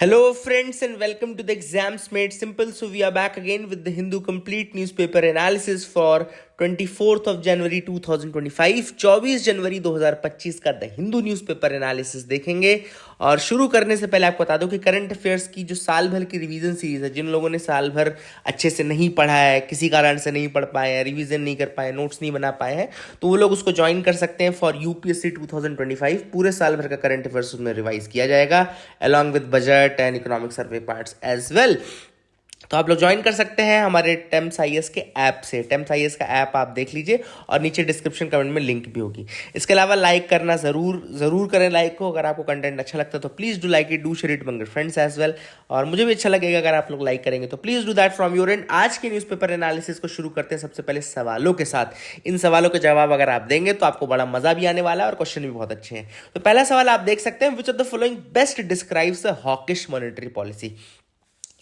Hello, friends, and welcome to the Exams Made Simple. So, we are back again with the Hindu Complete Newspaper Analysis for 24th of January 2025. 24 जनवरी 2025 का the Hindu newspaper analysis देखेंगे। और शुरू करने से पहले आपको बता दूं कि करंट अफेयर्स की जो साल भर की रिवीजन सीरीज है, जिन लोगों ने साल भर अच्छे से नहीं पढ़ा है, किसी कारण से नहीं पढ़ पाए हैं, रिवीजन नहीं कर पाए, नोट्स नहीं बना पाए हैं, तो वो लोग उसको ज्वाइन कर सकते हैं फॉर यूपीएससी 2025। पूरे साल भर का करंट अफेयर्स उसमें रिवाइज किया जाएगा along with budget and economic survey parts as well. तो आप लोग ज्वाइन कर सकते हैं हमारे टेम्स आईएएस के ऐप से। टेम्स आईएएस का ऐप आप देख लीजिए और नीचे डिस्क्रिप्शन कमेंट में लिंक भी होगी। इसके अलावा लाइक करना जरूर करें लाइक को। अगर आपको कंटेंट अच्छा लगता है तो please do like it, do share it among your friends as well. और मुझे भी अच्छा लगेगा अगर आप लोग लाइक करेंगे, तो please do that from your and. आज के न्यूज़पेपर एनालिसिस को शुरू करते हैं सबसे पहले सवालों के साथ। इन सवालों के जवाब अगर आप देंगे तो आपको बड़ा मजा भी आने वाला है और क्वेश्चन भी बहुत अच्छे हैं। तो पहला सवाल आप देख सकते हैं, which of the following best describes the hawkish monetary policy.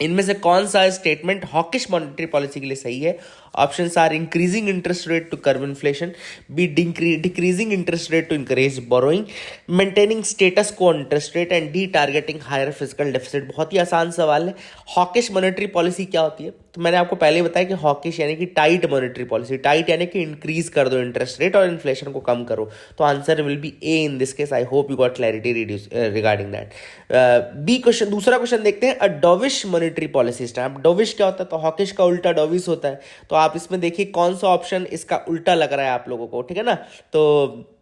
इनमें से कौन सा स्टेटमेंट हॉकिश मॉनेटरी पॉलिसी के लिए सही है? Options are increasing interest rate to curb inflation, B decreasing interest rate to encourage borrowing, maintaining status quo interest rate, and D targeting higher physical deficit. बहुत ही आसान सवाल है। हॉकिश मॉनेटरी पॉलिसी क्या होती है? तो मैंने आपको पहले बताया कि हॉकिश यानी कि टाइट मॉनेटरी पॉलिसी। टाइट यानी कि इंक्रीज कर दो इंटरेस्ट रेट और इन्फ्लेशन को कम करो। तो answer will be A in this case. I hope you got clarity regarding that. B question, दूसरा क्वेश्चन देखते हैं। A dovish monetary policy stamp. Dovish क्या होता है? तो हॉकिश का उल्टा डोविश होता है। तो आप इसमें देखिए कौन सा ऑप्शन इसका उल्टा लग रहा है आप लोगों को, ठीक है ना? तो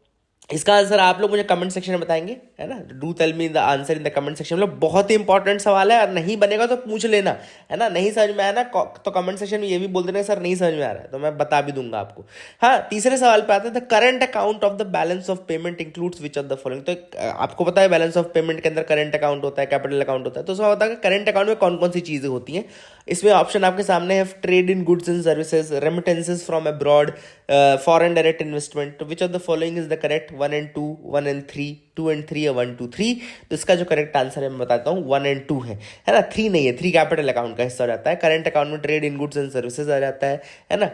इसका आंसर आप लोग मुझे कमेंट सेक्शन में बताएंगे, है ना? Do tell me the answer in the comment section. मतलब बहुत ही इंपॉर्टेंट सवाल है और नहीं बनेगा तो पूछ लेना, है ना? नहीं समझ में आया ना तो कमेंट सेक्शन में ये भी बोल देना सर नहीं समझ में आ रहा है, तो मैं बता भी दूंगा आपको। हाँ, तीसरे सवाल पे आते हैं। The current account of the balance of payment includes which of the following. तो आपको पता है बैलेंस ऑफ पेमेंट के अंदर करंट अकाउंट होता है, कैपिटल अकाउंट होता है। तो उसमें होता है करंट अकाउंट में कौन कौन सी चीजें होती हैं। इसमें ऑप्शन आपके सामने है। Trade in goods and services, remittances from abroad, foreign direct investment. Which of the following is the correct? 1 and 2, 1 and 3, 2 and 3 या 1, 2, 3? तो इसका जो करेक्ट आंसर है मैं बताता हूँ, 1 and 2 है ना? 3 नहीं है। 3 कैपिटल अकाउंट का हिस्सा हो जाता है। करंट अकाउंट में trade in goods and services आ जाता है ना?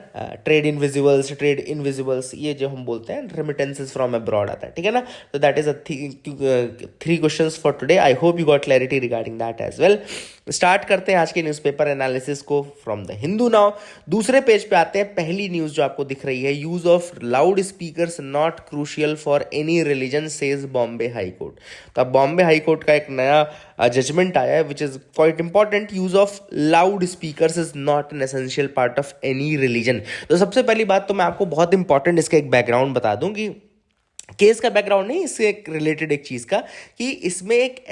Trade in visibles, trade invisibles, ये जो हम बोलते हैं। रेमिटेंसेज फ्रॉम अब्रॉड आता है, ठीक है ना? तो that is 3 questions for today. I hope you got clarity regarding that as well. Start करते हैं आज के न्यूज़पेपर एनालिसिस को फ्रॉम द हिंदू नाउ। दूसरे पेज पे आते हैं। पहली न्यूज़ जो आपको दिख रही है, use of loud speakers not crucial for any religion says Bombay high court. तो अब बॉम्बे हाई कोर्ट का एक नया जजमेंट आया है which is quite important. Use of loud speakers is not an essential part of any religion. तो सबसे पहली बात तो मैं आपको बहुत इंपॉर्टेंट इसका एक बैकग्राउंड बता दूं कि केस का बैकग्राउंड नहीं, इससे एक रिलेटेड एक चीज़ का, कि इसमें एक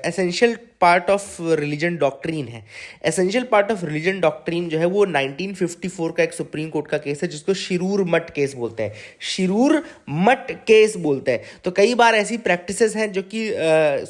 essential part of religion doctrine है। Essential part of religion doctrine जो है वो 1954 का एक सुप्रीम कोर्ट का केस है जिसको शिरूर मठ केस बोलते हैं। शिरूर मठ केस बोलते हैं। तो कई बार ऐसी प्रैक्टिसेस हैं जो कि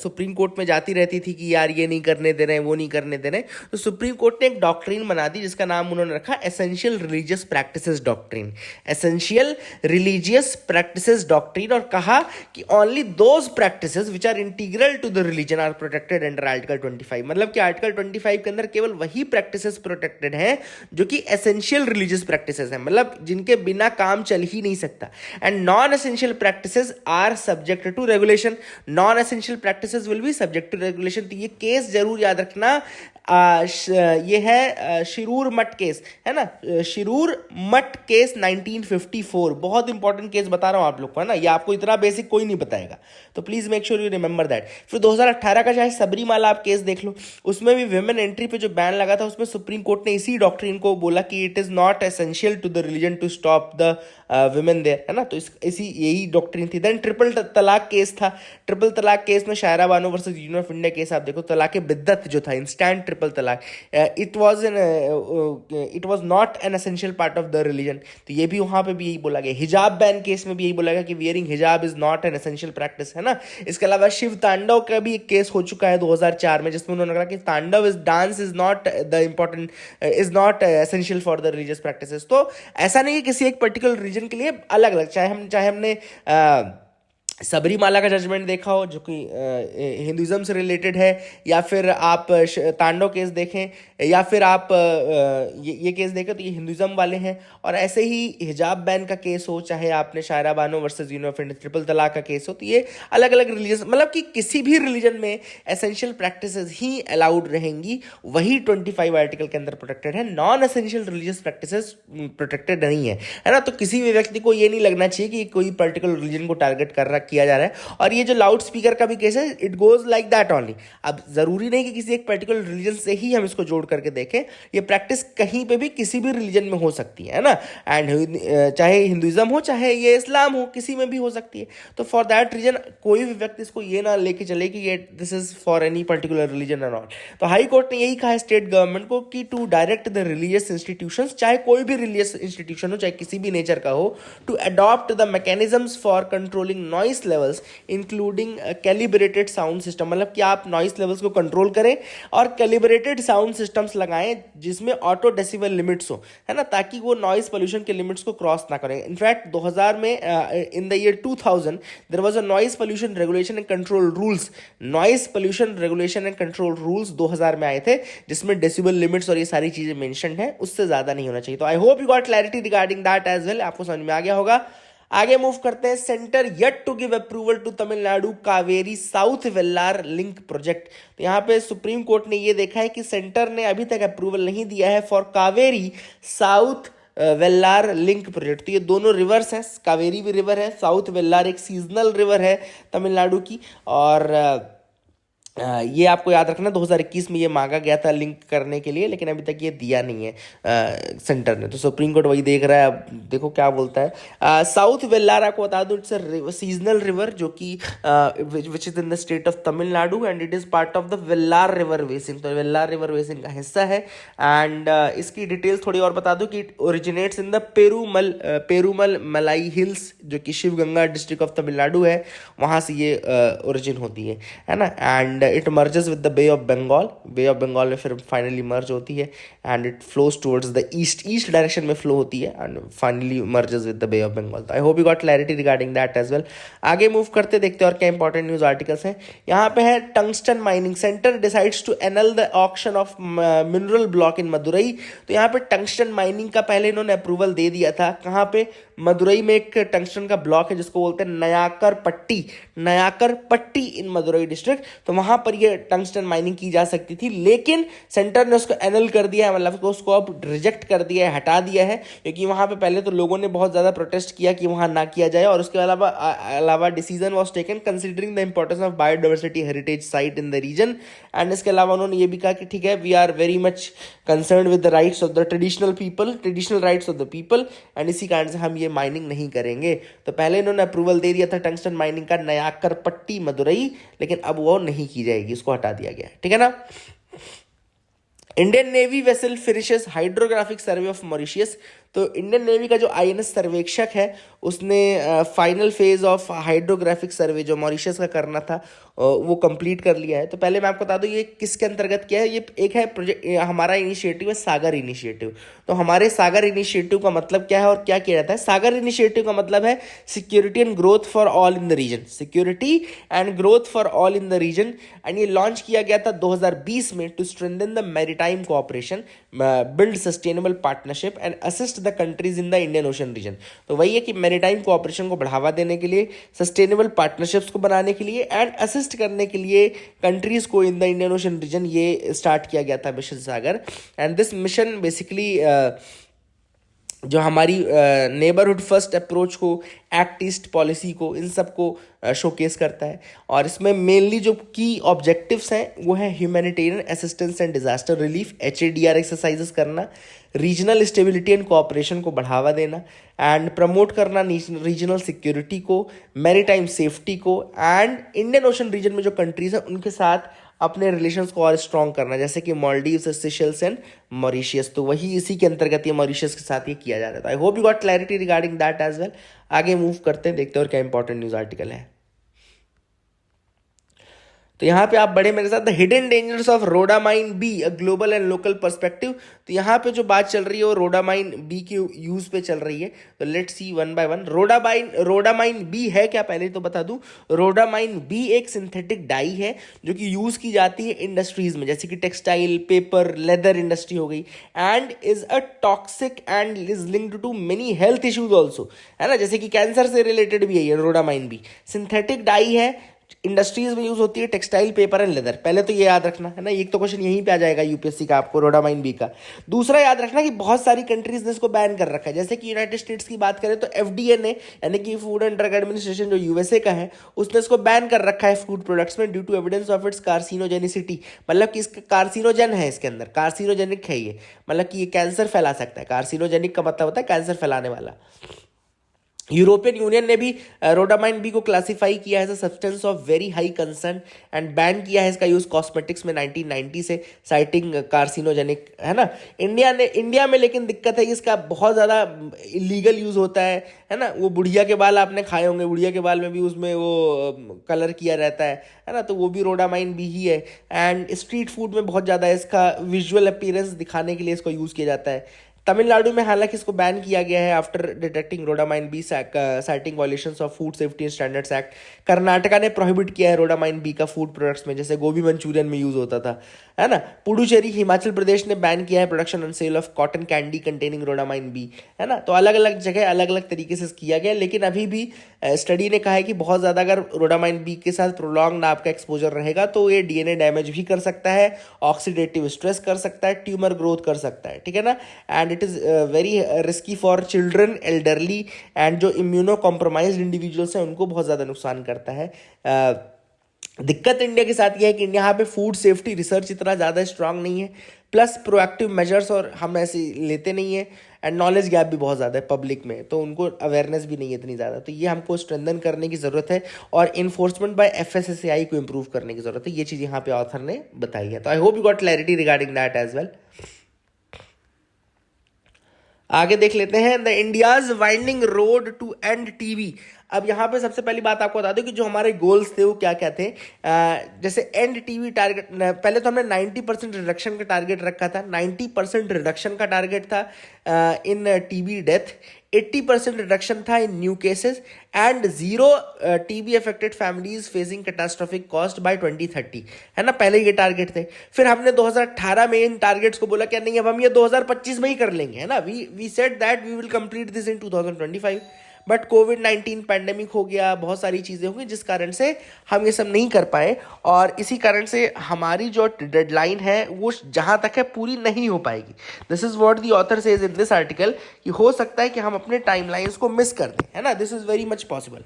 सुप्रीम कोर्ट में जाती रहती थी कि यार ये नहीं करने दे रहे हैं, वो नहीं करने दे रहे हैं। तो सुप्रीम कोर्ट ने एक डॉक्ट्रीन बना दी जिसका नाम उन्होंने रखा essential religious practices doctrine. Essential religious practices doctrine. और कहा कि only those practices which are integral to the religion are protected under article 25। मतलब कि आर्टिकल 25 के अंदर केवल वही प्रैक्टिसेस प्रोटेक्टेड हैं जो कि एसेंशियल रिलीजियस प्रैक्टिसेस हैं, मतलब जिनके बिना काम चल ही नहीं सकता। And non essential practices are subject to regulation. Non essential practices will be subject to regulation. तो ये केस जरूर याद रखना। ये है शिरूर मठ केस, है ना? शिरूर मठ केस 1954। बहुत इंपॉर्टेंट केस बता रहा हूं आप लोग को, है ना? ये आपको इतना बेसिक कोई नहीं बताएगा, तो please make sure you remember that. फिर 2018 का चाहे सबरीमाला आप केस देख लो, उसमें भी विमेन एंट्री पे जो बैन लगा था, उसमें सुप्रीम कोर्ट ने इसी डॉक्ट्रिन को बोला कि it is not essential to the religion to stop the women there, है ना? तो इसी यही डॉक्ट्रिन थी। देन ट्रिपल तलाक केस था। ट्रिपल तलाक केस में Shayara Bano versus Union of India case आप देखो, तलाक बिद्दत जो था, instant triple talaq, it was not an essential part of the religion. तो ये भी वहां पे भी यही बोला गया। हिजाब बैन केस में भी यही बोला गया कि वियरिंग हिजाब is not an essential practice, है ना? इसके अलावा शिव तांडव का भी एक केस हो चुका है 2004 में, जिसमें उन्होंने कहा कि तांडव is dance is not the important, is not essential for the religious practices. तो ऐसा नहीं कि किसी एक पर्टिकुलर रीजन के लिए अलग अलग, चाहे हमने सबरीमाला का जजमेंट देखा हो जो कि हिंदुज़म से रिलेटेड है, या फिर आप तांडव केस देखें, या फिर आप ये केस देखें तो ये हिंदुज़म वाले हैं। और ऐसे ही हिजाब बैन का केस हो, चाहे आपने Shayara Bano versus Union of India triple talaq का केस हो, तो ये अलग अलग रिलीजन, मतलब कि किसी भी रिलीजन में एसेंशियल प्रैक्टिसेस ही अलाउड रहेंगी, वही 25 आर्टिकल के अंदर प्रोटेक्टेड है। Non essential religious practices protected नहीं है ना। तो किसी भी व्यक्ति को ये नहीं लगना चाहिए कि कोई पर्टिकुलर रिलीजन को टारगेट कर रहा किया जा रहा है। और ये जो लाउड स्पीकर का भी केस है, it goes like that only. अब जरूरी नहीं कि किसी एक पर्टिकुलर रिलीजन से ही हम इसको जोड़ करके देखें, ये प्रैक्टिस कहीं पे भी किसी भी रिलीजन में हो सकती है ना। एंड चाहे हिंदुइज्म हो चाहे ये इस्लाम हो, किसी में भी हो सकती है। तो फॉर दैट रीजन कोई भी व्यक्ति इसको ये ना लेके चले कि ये this is for any particular religion and all. तो हाई कोर्ट ने यही कहा है स्टेट गवर्नमेंट को कि to direct the religious institutions, चाहे कोई भी रिलीजियस इंस्टीट्यूशन हो, चाहे किसी भी नेचर का हो, to adopt the mechanisms for controlling noise levels including calibrated sound system. मतलब कि आप नॉइस लेवल्स को कंट्रोल करें और कैलिब्रेटेड साउंड सिस्टम्स लगाएं जिसमें ऑटो डेसिबल लिमिट्स हो, है ना, ताकि वो नॉइस पोल्यूशन के लिमिट्स को क्रॉस ना करें। इनफैक्ट 2000 में in the year 2000 there was a noise pollution regulation and control rules. Noise pollution regulation and control rules 2000 में आए थे, जिसमें डेसिबल लिमिट्स और ये सारी चीजें मेंशन्ड है, उससे ज्यादा नहीं होना चाहिए। तो I hope you got clarity regarding that as well, आपको समझ में आ गया होगा। आगे मूव करते हैं। Centre yet to give approval to Tamil Nadu Kaveri South Vellar link project. तो यहाँ पे सुप्रीम कोर्ट ने ये देखा है कि सेंटर ने अभी तक अप्रूवल नहीं दिया है for Kaveri South Vellar link project. तो ये दोनों रिवर्स हैं, कावेरी भी रिवर है, साउथ वेल्लार एक सीजनल रिवर है तमिलनाडु की। और ये आपको याद रखना 2021 में ये मांगा गया था लिंक करने के लिए, लेकिन अभी तक ये दिया नहीं है सेंटर ने। तो सुप्रीम कोर्ट वही देख रहा है, अब देखो क्या बोलता है। साउथ वेल्लार आपको बता दूं, इट्स अ सीजनल रिवर जो कि which is in the state of Tamil Nadu and it is part of the Vellar river basin. तो वेल्लार रिवर बेसिन का हिस्सा है। एंड इसकी डिटेल्स थोड़ी और बता दूं कि it originates in the Perumal Malai hills, जो कि Sivaganga district of Tamil Nadu है, वहाँ से ये ओरिजिन होती है ना। And it merges with the Bay of Bengal, Bay of Bengal में फिर फाइनली मर्ज होती है and it flows towards the east direction में फ्लो होती है and finally merges with the Bay of Bengal. तो I hope you got clarity regarding that as well. आगे move करते देखते और क्या इंपॉर्टेंट न्यूज आर्टिकल्स हैं। यहाँ पे है tungsten mining centre decides to annul the auction of mineral block in Madurai. तो यहाँ पे टंगस्टन माइनिंग का पहले इन्होंने अप्रूवल दे दिया था। कहाँ पे? मदुरई में एक टंगस्टन का ब्लॉक है जिसको बोलते हैं नयाकर पट्टी इन मदुरई डिस्ट्रिक्ट। तो वहां पर ये टंगस्टन माइनिंग की जा सकती थी, लेकिन सेंटर ने उसको एनल कर दिया है, मतलब उसको अब रिजेक्ट कर दिया है, हटा दिया है। क्योंकि वहां पे पहले तो लोगों ने बहुत ज्यादा प्रोटेस्ट किया कि वहां ना किया जाए, और उसके अलावा decision was taken considering the importance of biodiversity heritage site in the region. And इसके अलावा उन्होंने ये भी कहा कि ठीक है, we are very much concern with the rights of the traditional rights of the people, and इसी कारण से हम ये माइनिंग नहीं करेंगे। तो पहले इन्होंने अप्रूवल दे दिया था टंगस्टन माइनिंग का नयाकर पट्टी मदुरई, लेकिन अब वो नहीं की जाएगी, उसको हटा दिया गया है, ठीक है ना। Indian navy vessel finishes hydrographic survey of Mauritius. तो इंडियन नेवी का जो आईएनएस सर्वेक्षक है उसने फाइनल फेज ऑफ हाइड्रोग्राफिक सर्वे जो मॉरिशस का करना था वो कंप्लीट कर लिया है। तो पहले मैं आपको बता दूं ये किसके अंतर्गत किया है। ये एक है प्रोजेक्ट, हमारा इनिशिएटिव है सागर इनिशिएटिव। तो हमारे सागर इनिशिएटिव का मतलब क्या है और क्या किया जाता है? सागर इनिशिएटिव का मतलब है security and growth for all in the region, security and growth for all in the region. And ये लॉन्च किया गया था 2020 में to strengthen the maritime cooperation, build sustainable partnership and assist the countries in the Indian Ocean region. तो वही है कि maritime cooperation को बढ़ावा देने के लिए, सस्टेनेबल पार्टनरशिप्स को बनाने के लिए एंड असिस्ट करने के लिए कंट्रीज को in the Indian Ocean region ये स्टार्ट किया गया था mission Sagar. And this mission basically जो हमारी नेबरहुड फर्स्ट अप्रोच को, एक्ट ईस्ट पॉलिसी को, इन सब को शोकेस करता है। और इसमें मेनली जो की ऑब्जेक्टिव्स हैं वो है humanitarian assistance and disaster relief, HADR exercises करना, रीजनल स्टेबिलिटी एंड कोऑपरेशन को बढ़ावा देना एंड प्रमोट करना रीजनल सिक्योरिटी को, मैरीटाइम सेफ्टी को एंड इंडियन ओशन रीजन में जो कंट्रीज हैं उनके साथ अपने रिलेशंस को और स्ट्रॉन्ग करना, जैसे कि मालदीव्स, सेशल्स एंड मॉरिशियस। तो वही इसी के अंतर्गत ये मॉरिशियस के साथ ये किया जा रहा था। I hope you got clarity regarding that as well. आगे मूव करते हैं, देखते हैं और क्या इंपॉर्टेंट न्यूज आर्टिकल है। तो यहाँ पे आप बड़े मेरे साथ, the hidden dangers of rhodamine B, a global and local perspective. तो यहाँ पे जो बात चल रही है वो रोडामाइन बी के यूज पे चल रही है। तो let's see one by one. Rhodamine B है क्या, पहले तो बता दूं। रोडामाइन बी एक सिंथेटिक डाई है जो कि यूज की जाती है इंडस्ट्रीज में, जैसे कि टेक्सटाइल, पेपर, लेदर इंडस्ट्री हो गई, and is a toxic and is linked to many health issues also, है ना, जैसे कि कैंसर से रिलेटेड भी है ये रोडामाइन बी। सिंथेटिक डाई है, इंडस्ट्रीज में यूज होती है, टेक्सटाइल, पेपर एंड लेदर। पहले तो ये याद रखना है ना, एक तो क्वेश्चन यहीं पे आ जाएगा यूपीएससी का आपको रोडामाइन बी का। दूसरा याद रखना कि बहुत सारी कंट्रीज ने इसको बैन कर रखा है, जैसे कि यूनाइटेड स्टेट्स की बात करें तो एफडीए ने, यानी कि फूड एंड ड्रग एडमिनिस्ट्रेशन जो यूएसए का है, उसने इसको बैन कर रखा है फूड प्रोडक्ट्स में due to evidence of its carcinogenicity. मतलब कि इसका कार्सिनोजन है, इसके अंदर कार्सिनोजेनिक है ये, मतलब कि ये कैंसर फैला सकता है। कार्सिनोजेनिक का मतलब होता है कैंसर फैलाने वाला। यूरोपियन यूनियन ने भी रोडामाइन बी को क्लासिफाई किया है as a substance of very high concern and ban किया है इसका यूज कॉस्मेटिक्स में 1990 से, साइटिंग कार्सिनोजेनिक, है ना। इंडिया में लेकिन दिक्कत है कि इसका बहुत ज़्यादा इलीगल यूज़ होता है ना। वो बुढ़िया के बाल आपने खाए होंगे, बुढ़िया के बाल में भी उसमें वो कलर किया रहता है ना, तो वो भी रोडामाइन बी ही है। एंड स्ट्रीट फूड में बहुत ज़्यादा इसका विजुअल अपीयरेंस दिखाने के लिए इसको यूज़ किया जाता है। तमिलनाडु में हालांकि इसको बैन किया गया है after detecting rhodamine B citing violations of food safety and standards act. Karnataka ने प्रोहिबिट किया है रोडामाइन बी का फूड प्रोडक्ट्स में, जैसे गोभी मंचूरियन में यूज होता था, है ना। पुडुचेरी, हिमाचल प्रदेश ने बैन किया है production and sale of cotton candy containing rhodamine B, है ना। तो अलग अलग जगह अलग अलग तरीके से किया गया, लेकिन अभी भी स्टडी ने कहा है कि बहुत ज़्यादा अगर रोडामाइन बी के साथ प्रोलॉन्ग आपका एक्सपोजर रहेगा तो ये डीएनए डैमेज भी कर सकता है, ऑक्सीडेटिव स्ट्रेस कर सकता है, ट्यूमर ग्रोथ कर सकता है, ठीक है ना। And it is very risky for children, elderly and जो इम्यूनो कॉम्प्रोमाइज्ड इंडिविजुअल्स हैं उनको बहुत ज़्यादा नुकसान करता है। दिक्कत इंडिया के साथ यह है कि यहाँ पे फूड सेफ्टी रिसर्च इतना ज़्यादा स्ट्रांग नहीं है, प्लस प्रोएक्टिव मेजर्स और हम ऐसे लेते नहीं है, एंड नॉलेज गैप भी बहुत ज़्यादा है पब्लिक में, तो उनको अवेयरनेस भी नहीं है इतनी ज़्यादा। तो ये हमको स्ट्रेंथन करने की ज़रूरत है और इन्फोर्समेंट बाय एफएसएसएआई को इम्प्रूव करने की ज़रूरत है। ये चीज़ यहाँ पे ऑथर ने बताई है। तो I hope you got clarity regarding that as well. आगे देख लेते हैं, the India's winding road to end TB. अब यहाँ पे सबसे पहली बात आपको बता दूं कि जो हमारे गोल्स थे वो क्या क्या थे। जैसे एंड टीबी टारगेट, पहले तो हमने 90% रिडक्शन का टारगेट रखा था, 90% रिडक्शन का टारगेट था इन टीबी डेथ, 80% रिडक्शन था in new cases, and 0 TB affected families facing catastrophic cost by 2030, है ना। पहले ये टारगेट थे। फिर हमने 2018 में इन टारगेट्स को बोला कि नहीं अब हम ये 2025 में ही कर लेंगे, है ना। We said that we will complete this in 2025, but कोविड-19 पैंडेमिक हो गया, बहुत सारी चीज़ें हो गई जिस कारण से हम ये सब नहीं कर पाए, और इसी कारण से हमारी जो डेडलाइन है वो जहाँ तक है पूरी नहीं हो पाएगी। This is what the author says in this article, कि हो सकता है कि हम अपने टाइमलाइंस को मिस कर दें, है ना। This is very much possible.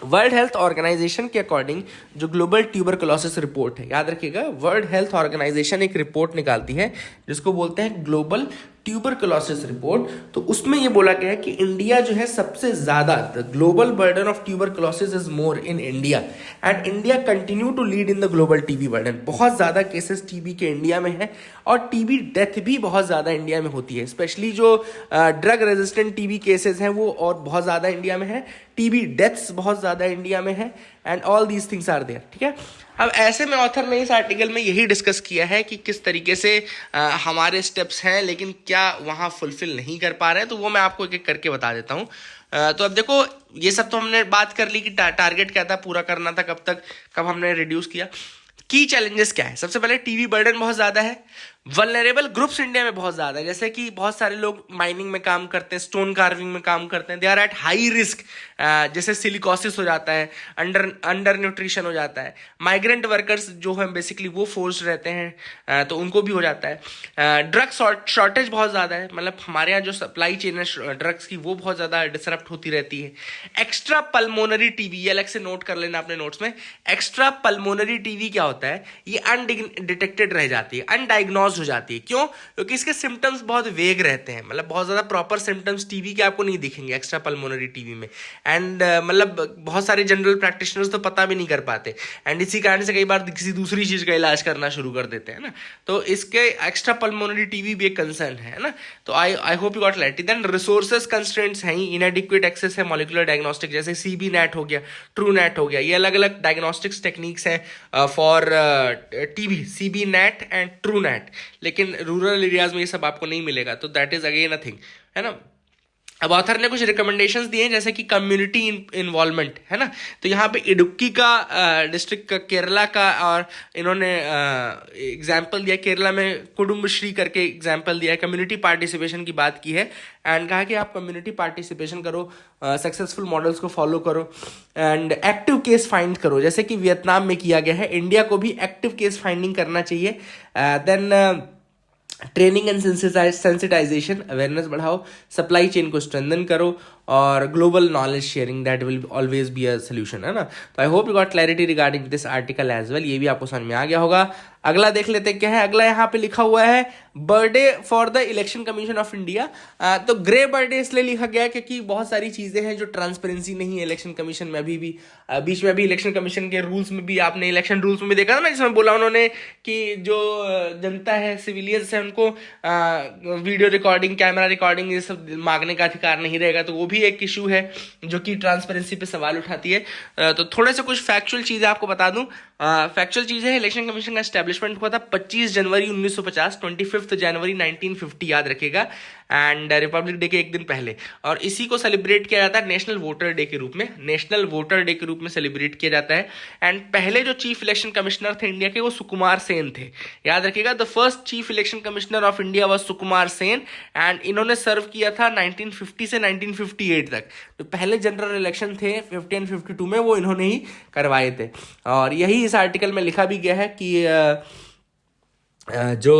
World health organisation के अकॉर्डिंग जो ग्लोबल ट्यूबरकुलोसिस रिपोर्ट है, याद रखिएगा, वर्ल्ड हेल्थ ऑर्गेनाइजेशन एक रिपोर्ट निकालती है जिसको बोलते हैं ग्लोबल ट्यूबरकुलोसिस रिपोर्ट। तो उसमें ये बोला गया है कि इंडिया जो है सबसे ज्यादा, the global burden of tuberculosis is more in India, and India continue to lead in the global TB burden. बहुत ज्यादा केसेस टीबी के इंडिया में है, और टीबी डेथ भी बहुत ज्यादा इंडिया में होती है, स्पेशली जो ड्रग रेजिस्टेंट टीबी केसेस हैं वो और बहुत ज्यादा इंडिया में है, टीबी डेथ्स बहुत ज्यादा इंडिया में है, and all these things are there, ठीक है। अब ऐसे में ऑथर ने इस आर्टिकल में यही डिस्कस किया है कि किस तरीके से हमारे स्टेप्स हैं लेकिन क्या वहाँ फुलफिल नहीं कर पा रहे हैं, तो वो मैं आपको एक एक करके बता देता हूँ। तो अब देखो, ये सब तो हमने बात कर ली कि टारगेट क्या था, पूरा करना था कब तक, कब हमने रिड्यूस किया। की चैलेंजेस क्या है? सबसे पहले टीबी बर्डन बहुत ज़्यादा है, वल्नरेबल ग्रुप्स इंडिया में बहुत ज़्यादा है, जैसे कि बहुत सारे लोग माइनिंग में काम करते हैं, स्टोन कार्विंग में काम करते हैं, they are at high risk, जैसे सिलिकोसिस हो जाता है, अंडर न्यूट्रिशन हो जाता है, माइग्रेंट वर्कर्स जो हैं बेसिकली वो फोर्स्ड रहते हैं, तो उनको भी हो जाता है। ड्रग शॉर्टेज बहुत ज़्यादा है, मतलब हमारे यहाँ जो सप्लाई चेन है ड्रग्स की वो बहुत ज़्यादा डिसरप्ट होती रहती है। एक्स्ट्रा पल्मोनरी टीबी, ये अलग से नोट कर लेना अपने नोट्स में, एक्स्ट्रा पल्मोनरी टीबी क्या होता है, ये अनडिटेक्टेड रह जाती है, अनडायग्नोज डायग्नोज हो जाती है। क्यों? क्योंकि इसके सिम्टम्स बहुत वेग रहते हैं, मतलब बहुत ज़्यादा प्रॉपर सिम्टम्स टीबी के आपको नहीं दिखेंगे एक्स्ट्रा पल्मोनरी टीबी में। एंड मतलब बहुत सारे जनरल प्रैक्टिशनर्स तो पता भी नहीं कर पाते, एंड इसी कारण से कई बार किसी दूसरी चीज़ का इलाज करना शुरू कर देते हैं ना। तो इसके एक्स्ट्रा पल्मोनरी टीबी भी एक कंसर्न है ना। तो I hope you got clarity. Then resources constraints हैं, इनएडिक्वेट एक्सेस है मॉलिक्यूलर डायग्नोस्टिक, जैसे सीबी नेट हो गया, ट्रू नेट हो गया, ये अलग अलग डायग्नोस्टिक्स टेक्निक्स हैं for TB, CB NAAT and Truenat. लेकिन रूरल एरियाज में ये सब आपको नहीं मिलेगा, तो that is again a thing, है ना। अब ऑथर ने कुछ रिकमेंडेशंस दिए हैं, जैसे कि कम्युनिटी इन्वॉल्वमेंट, है ना। तो यहाँ पे इडुक्की का डिस्ट्रिक्ट का, केरला का, और इन्होंने एग्जाम्पल दिया, केरला में कुडुम्बश्री करके एग्जाम्पल दिया है, कम्युनिटी पार्टिसिपेशन की बात की है, एंड कहा कि आप कम्युनिटी पार्टिसिपेशन करो, सक्सेसफुल मॉडल्स को फॉलो करो, एंड एक्टिव केस फाइंड करो, जैसे कि वियतनाम में किया गया है। इंडिया को भी एक्टिव केस फाइंडिंग करना चाहिए। Then training and sensitisation, awareness बढ़ाओ, सप्लाई चेन को स्ट्रेंथन करो, और global knowledge sharing, that will always be a solution, है ना। तो I hope you got clarity regarding this article as well, ये भी आपको समझ में आ गया होगा। अगला देख लेते हैं क्या है। अगला यहाँ पे लिखा हुआ है birthday for the election commission of India. तो ग्रे बर्थडे इसलिए लिखा गया है क्योंकि बहुत सारी चीजें हैं जो ट्रांसपेरेंसी नहीं है इलेक्शन कमीशन में अभी भी। बीच में अभी इलेक्शन कमीशन के रूल्स में भी, आपने इलेक्शन रूल्स में भी देखा था ना, जिसमें बोला उन्होंने कि जो जनता है, सिविलियंस है, उनको वीडियो रिकॉर्डिंग, कैमरा रिकॉर्डिंग, ये सब मांगने का अधिकार नहीं रहेगा। तो वो भी एक इशू है जो कि ट्रांसपेरेंसी पे सवाल उठाती है। तो थोड़े से कुछ फैक्चुअल चीजें आपको बता दूं। फैक्चुअल चीज है, इलेक्शन कमीशन का एस्टेब्लिशमेंट हुआ था 25 जनवरी 1950, 25 जनवरी 1950 याद रखिएगा, एंड रिपब्लिक डे के एक दिन पहले। और इसी को सेलिब्रेट किया जाता है नेशनल वोटर डे के रूप में, नेशनल वोटर डे के रूप में सेलिब्रेट किया जाता है। एंड पहले जो चीफ इलेक्शन कमिश्नर थे इंडिया के, वो सुकुमार सेन थे, याद रखिएगा। The first chief election commissioner of India was Sukumar Sen, and इन्होंने सर्व किया था 1950 से 1958 तक। तो पहले जनरल इलेक्शन थे 50 एंड 52 में, वो इन्होंने ही करवाए थे। और यही इस आर्टिकल में लिखा भी गया है कि जो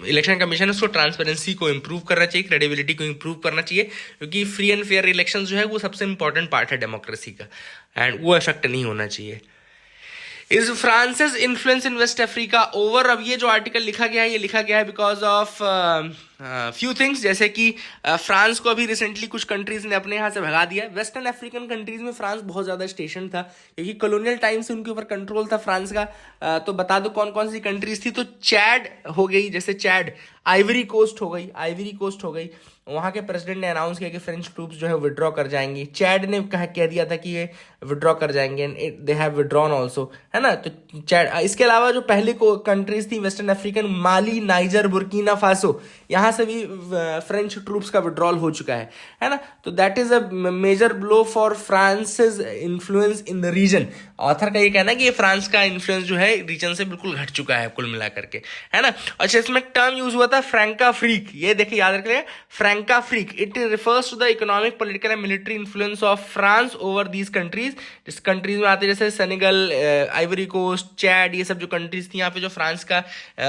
इलेक्शन कमीशन है उसको ट्रांसपेरेंसी को इम्प्रूव करना चाहिए, क्रेडिबिलिटी को इम्प्रूव करना चाहिए, क्योंकि फ्री एंड फेयर इलेक्शन जो है वो सबसे इंपॉर्टेंट पार्ट है डेमोक्रेसी का, एंड वो इफेक्ट नहीं होना चाहिए। Is France's influence in West Africa over? अब ये जो आर्टिकल लिखा गया है, ये लिखा गया है बिकॉज ऑफ फ्यू थिंग्स, जैसे कि फ्रांस को अभी रिसेंटली कुछ कंट्रीज ने अपने यहाँ से भगा दिया। वेस्टर्न अफ्रीकन कंट्रीज में फ्रांस बहुत ज़्यादा स्टेशन था, क्योंकि कॉलोनियल टाइम से उनके ऊपर कंट्रोल था फ्रांस का। तो बता दो कौन कौन सी कंट्रीज थी। तो चैड हो गई, जैसे चैड, आइवरी कोस्ट हो गई, आइवरी कोस्ट हो गई। वहाँ के प्रेसिडेंट ने अनाउंस किया कि फ्रेंच ट्रूप्स जो है विड्रॉ कर जाएंगी। चैड ने कह दिया था कि ये विड्रॉ कर जाएंगे, and they have withdrawn also, है ना। तो चैड, इसके अलावा जो पहले को कंट्रीज थी वेस्टर्न अफ्रीकन, माली, नाइजर, बुर्किना फासो, यहाँ से भी फ्रेंच ट्रूप्स का विड्रॉल हो चुका है ना। तो that is a major blow for France's influence in the region. Author का ये कहना है कि ये फ्रांस का इन्फ्लुएंस जो है रीजन से बिल्कुल घट चुका है कुल मिला करके, है ना। अच्छा, इसमें टर्म यूज हुआ था फ्रैंका फ्रीक, ये देखिए याद रखिए, फ्रैंका फ्रीक। It refers to the economic, political and military influence of France over these countries। जिस कंट्रीज में आते जैसे सेनेगल, आइवरी कोस्ट, चैड, ये सब जो कंट्रीज थी यहाँ पे, जो फ्रांस का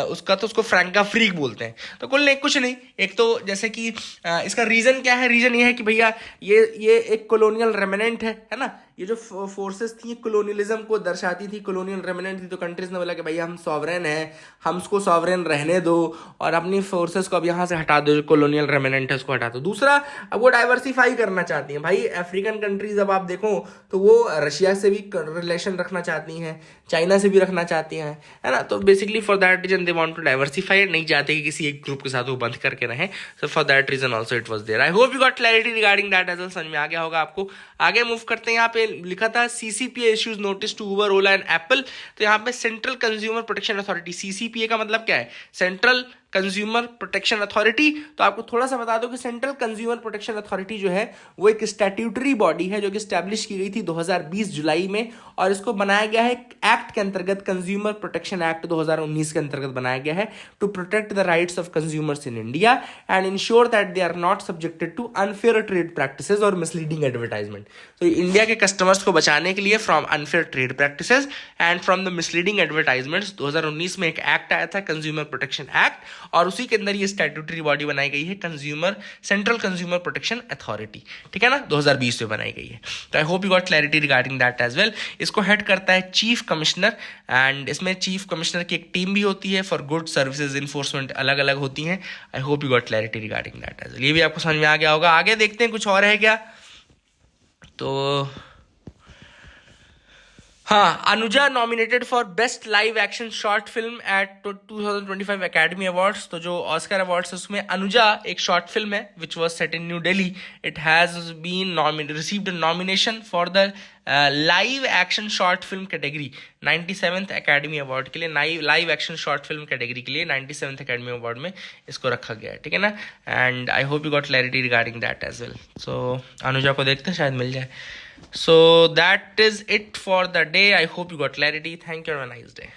उसका, तो उसको फ्रैंका फ्रीक बोलते हैं। तो कुल कुछ नहीं, एक तो जैसे कि इसका रीजन क्या है, रीजन ये है कि भैया ये एक कॉलोनियल रेमिनेंट है ना। ये जो फोर्सेस थी कॉलोनियलिज्म को दर्शाती थी, कॉलोनियल रेमिनेंट थी। तो कंट्रीज ने बोला कि भैया हम सॉवरेन हैं, हम उसको सॉवरेन रहने दो, और अपनी फोर्सेस को अब यहाँ से हटा दो, जो कॉलोनियल रेमिनेंट है उसको हटा दो। दूसरा, अब वो डाइवर्सिफाई करना चाहती हैं भाई। अफ्रीकन कंट्रीज अब आप देखो तो वो रशिया से भी रिलेशन रखना चाहती हैं, चाइना से भी रखना चाहती हैं, है ना। तो basically for that reason they want to diversify, नहीं चाहते कि किसी एक ग्रुप के साथ वो बंद करके रहें। So for that reason also it was there. I hope you got clarity regarding that as well, समझ में आ गया होगा आपको। आगे मूव करते हैं। यहाँ पे लिखा था CCPA issues notice to Uber, Ola and Apple. तो यहाँ पे central consumer protection authority, CCPA का मतलब क्या है, सेंट्रल कंज्यूमर प्रोटेक्शन अथॉरिटी। तो आपको थोड़ा सा बता दो कि सेंट्रल कंज्यूमर प्रोटेक्शन अथॉरिटी जो है वो एक स्टैट्यूटरी बॉडी है जो कि स्टैब्लिश की गई थी 2020 जुलाई में, और इसको बनाया गया है एक्ट के अंतर्गत, कंज्यूमर प्रोटेक्शन एक्ट 2019 के अंतर्गत बनाया गया है, to protect the rights of consumers in India and ensure that they are not subjected to unfair trade practices और मिसलीडिंग एडवर्टाइजमेंट। तो इंडिया के कस्टमर्स को बचाने के लिए from unfair trade practices and from the misleading advertisements 2019 में एक act आया था, कंज्यूमर प्रोटेक्शन एक्ट, और उसी के अंदर ये स्टैट्यूटरी बॉडी बनाई गई है, सेंट्रल कंज्यूमर प्रोटेक्शन अथॉरिटी, ठीक है ना, 2020 में बनाई गई है। तो I hope you got clarity regarding that as well. इसको हेड करता है चीफ कमिश्नर, एंड इसमें चीफ कमिश्नर की एक टीम भी होती है फॉर गुड सर्विसेज इन्फोर्समेंट, अलग अलग होती हैं. I hope you got clarity regarding that as well. ये भी आपको समझ में आ गया होगा. आगे देखते हैं कुछ और है क्या. तो हाँ, Anuja nominated for best live action short film at 2025 academy awards. तो जो ऑस्कर अवार्ड्स है उसमें अनुजा एक शॉर्ट फिल्म है which was set in New Delhi. It has been received nomination for the live action short film category 97th academy award के लिए. Live action short film category के लिए 97th एकेडमी अवार्ड में इसको रखा गया है. ठीक है ना. And I hope you got clarity regarding that as well. So Anuja को देखते हैं, शायद मिल जाए. So that is it for the day. I hope you got clarity. Thank you. Have a nice day.